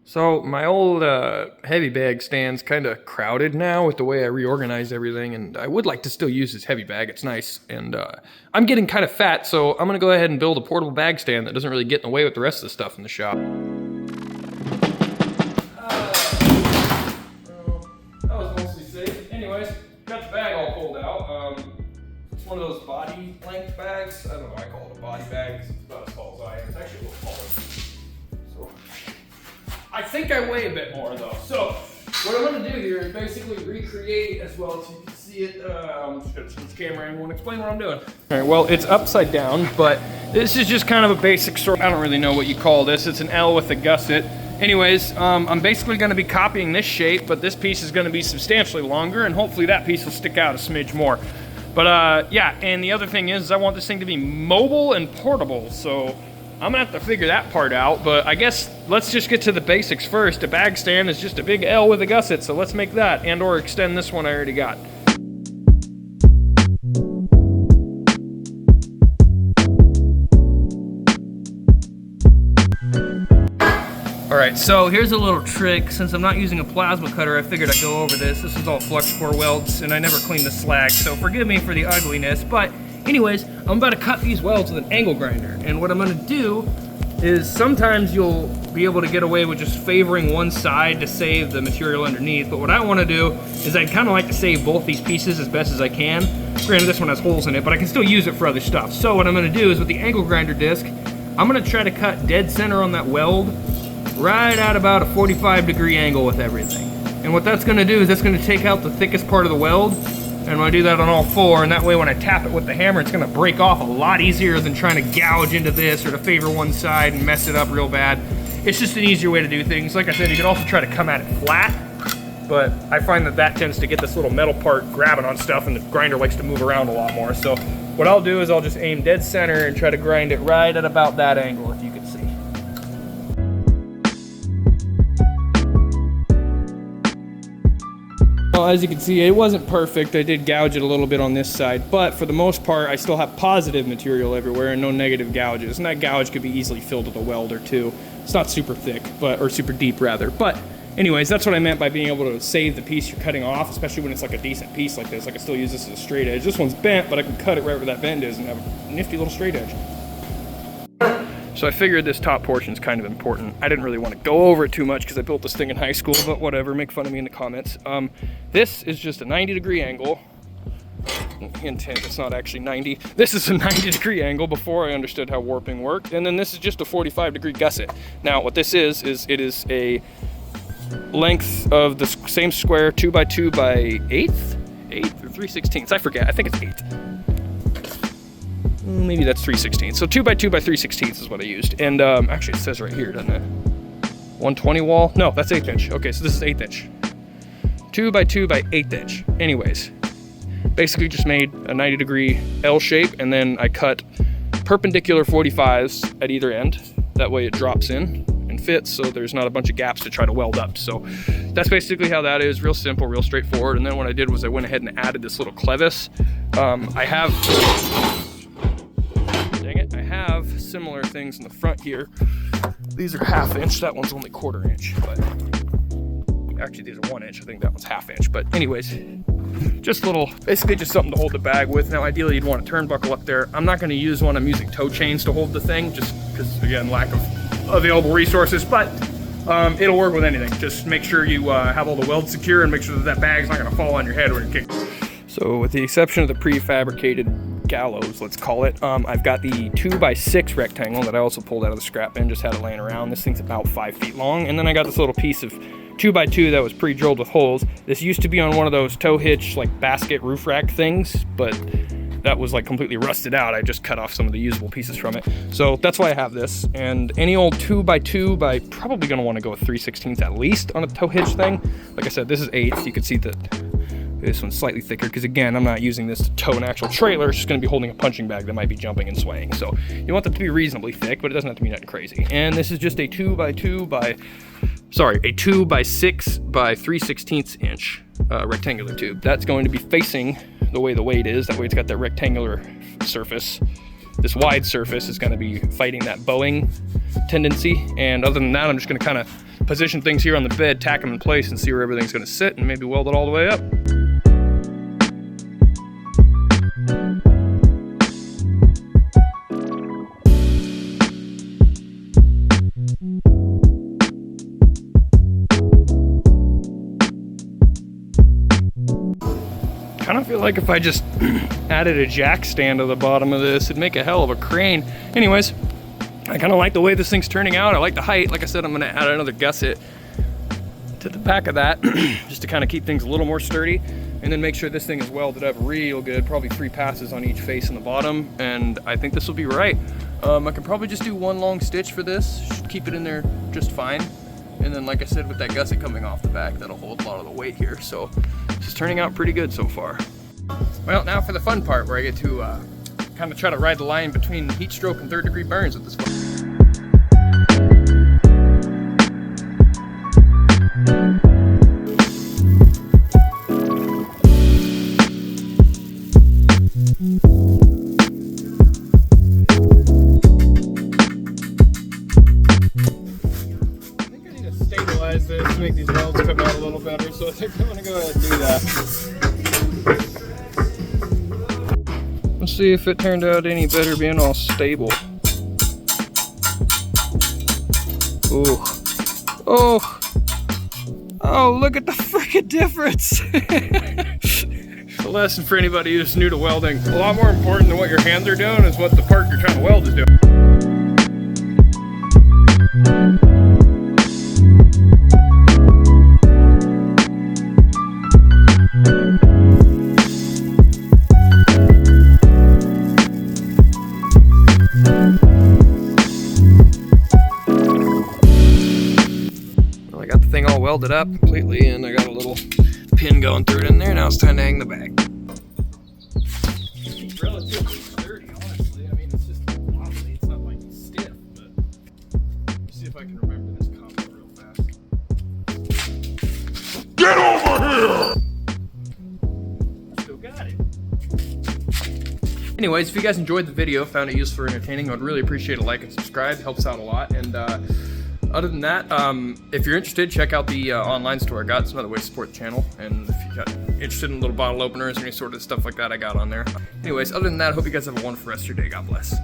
So my old heavy bag stand's kind of crowded now with the way I reorganized everything, and I would like to still use this heavy bag. It's nice, and I'm getting kind of fat, so I'm gonna go ahead and build a portable bag stand that doesn't really get in the way with the rest of the stuff in the shop. That was mostly safe. Anyways, got the bag all pulled out. It's one of those body length bags. I don't know, I call it a body bag. It's about as tall as I am. It's actually a little taller. So I think I weigh a bit more though. So what I'm gonna do here is basically recreate as well so you can see it. I'm just gonna turn this camera angle and explain what I'm doing. All right, well, it's upside down, but this is just kind of a basic sort. I don't really know what you call this. It's an L with a gusset. Anyways, I'm basically gonna be copying this shape, but this piece is gonna be substantially longer, and hopefully that piece will stick out a smidge more. But yeah, and the other thing is I want this thing to be mobile and portable, so I'm gonna have to figure that part out, but I guess let's just get to the basics first. A bag stand is just a big L with a gusset, so let's make that and or extend this one I already got. All right, so here's a little trick. Since I'm not using a plasma cutter, I figured I'd go over this. This is all flux core welds, and I never cleaned the slag, so forgive me for the ugliness. But anyways, I'm about to cut these welds with an angle grinder, and what I'm gonna do is sometimes you'll be able to get away with just favoring one side to save the material underneath, but what I wanna do is I'd kinda like to save both these pieces as best as I can. Granted, this one has holes in it, but I can still use it for other stuff. So what I'm gonna do is with the angle grinder disc, I'm gonna try to cut dead center on that weld right at about a 45-degree angle with everything. And what that's gonna do is that's gonna take out the thickest part of the weld, and I'm gonna do that on all four, and that way when I tap it with the hammer, it's gonna break off a lot easier than trying to gouge into this or to favor one side and mess it up real bad. It's just an easier way to do things. Like I said, you could also try to come at it flat, but I find that that tends to get this little metal part grabbing on stuff, and the grinder likes to move around a lot more. So what I'll do is I'll just aim dead center and try to grind it right at about that angle, if you can see. Well, as you can see, it wasn't perfect. I did gouge it a little bit on this side, but for the most part, I still have positive material everywhere and no negative gouges. And that gouge could be easily filled with a weld or two. It's not super thick, or super deep rather. But anyways, that's what I meant by being able to save the piece you're cutting off, especially when it's like a decent piece like this. I can still use this as a straight edge. This one's bent, but I can cut it right where that bend is and have a nifty little straight edge. So I figured this top portion is kind of important. I didn't really want to go over it too much because I built this thing in high school, but whatever, make fun of me in the comments. This is just a 90-degree angle. Hint, hint, it's not actually 90. This is a 90-degree angle before I understood how warping worked. And then this is just a 45-degree gusset. Now what this is it is a length of the same square 2x2 by 8th? 8 or 3/16. I forget, I think it's 8. Maybe that's 3/16. So 2x2 by 3/16 is what I used. And actually it says right here, doesn't it? 120 wall? No, that's 1/8 inch. Okay, so this is 1/8 inch. 2x2 by 1/8 inch. Anyways, basically just made a 90-degree L shape, and then I cut perpendicular 45s at either end. That way it drops in and fits, so there's not a bunch of gaps to try to weld up. So that's basically how that is. Real simple, real straightforward. And then what I did was I went ahead and added this little clevis. I have similar things in the front here. These are 1/2 inch. That one's only 1/4 inch, but actually these are 1 inch. I think that one's 1/2 inch. But anyways, just little, basically just something to hold the bag with. Now ideally you'd want a turnbuckle up there. I'm not going to use one. I'm using toe chains to hold the thing, just because again, lack of available resources. But it'll work with anything. Just make sure you have all the welds secure and make sure that that bag's not going to fall on your head when you're kicking. So with the exception of the prefabricated gallows, let's call it, I've got the 2x6 rectangle that I also pulled out of the scrap bin, just had it laying around. This thing's about 5 feet long. And then I got this little piece of 2x2 that was pre-drilled with holes. This used to be on one of those tow hitch, like basket roof rack things, but that was like completely rusted out. I just cut off some of the usable pieces from it. So that's why I have this. And any old 2x2 by probably gonna wanna go with 3/16 at least on a tow hitch thing. Like I said, this is 1/8. You can see that this one's slightly thicker because again, I'm not using this to tow an actual trailer. It's just gonna be holding a punching bag that might be jumping and swaying. So you want them to be reasonably thick, but it doesn't have to be nothing crazy. And this is just a 2x6 by 3/16 inch rectangular tube. That's going to be facing the way the weight is. That way it's got that rectangular surface this wide surface is gonna be fighting that bowing tendency. And other than that, I'm just gonna kind of position things here on the bed, tack them in place, and see where everything's gonna sit, and maybe weld it all the way up. I feel like if I just added a jack stand to the bottom of this, it'd make a hell of a crane. Anyways, I kind of like the way this thing's turning out. I like the height. Like I said, I'm gonna add another gusset to the back of that just to kind of keep things a little more sturdy, and then make sure this thing is welded up real good, probably 3 passes on each face and the bottom, and I think this will be right. I can probably just do 1 long stitch for this, should keep it in there just fine. And then, like I said, with that gusset coming off the back, that'll hold a lot of the weight here. So this is turning out pretty good so far. Well, now for the fun part, where I get to kind of try to ride the line between heat stroke and 3rd degree burns with this one. Stabilize this, make these welds come out a little better, so I think I'm going to go ahead and do that. Let's see if it turned out any better being all stable. Ooh. Oh! Oh, look at the frickin' difference! The lesson for anybody who's new to welding, a lot more important than what your hands are doing is what the part you're trying to weld is doing. Thing all welded up completely, and I got a little pin going through it in there. Now it's time to hang the bag. It's relatively sturdy, honestly. I mean, it's just wobbly. It's not like it's stiff, but let's see if I can remember this combo real fast. Get over here! Still got it. Anyways, if you guys enjoyed the video, found it useful or entertaining, I'd really appreciate a like and subscribe. It helps out a lot. And other than that, if you're interested, check out the online store I got. It's another way to support the channel. And if you got interested in little bottle openers or any sort of stuff like that, I got on there. Anyways, other than that, I hope you guys have a wonderful rest of your day. God bless.